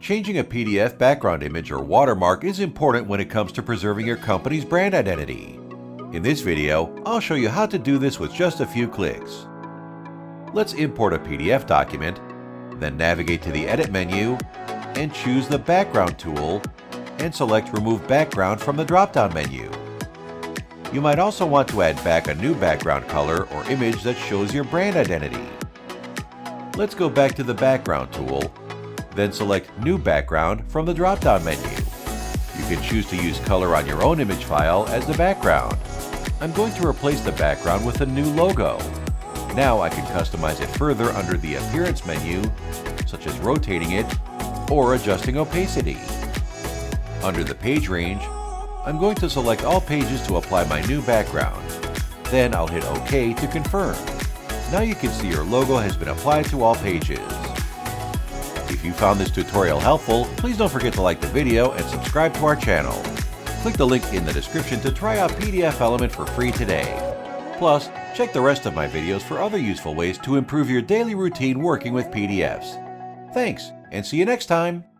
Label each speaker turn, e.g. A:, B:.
A: Changing a PDF background image or watermark is important when it comes to preserving your company's brand identity. In this video, I'll show you how to do this with just a few clicks. Let's import a PDF document, then navigate to the Edit menu and choose the Background tool and select Remove Background from the drop-down menu. You might also want to add back a new background color or image that shows your brand identity. Let's go back to the Background tool, then select New Background from the drop-down menu. You can choose to use color on your own image file as the background. I'm going to replace the background with a new logo. Now I can customize it further under the Appearance menu, such as rotating it or adjusting opacity. Under the page range, I'm going to select all pages to apply my new background. Then I'll hit OK to confirm. Now you can see your logo has been applied to all pages. If you found this tutorial helpful, please don't forget to like the video and subscribe to our channel. Click the link in the description to try out PDFelement for free today. Plus, check the rest of my videos for other useful ways to improve your daily routine working with PDFs. Thanks, and see you next time!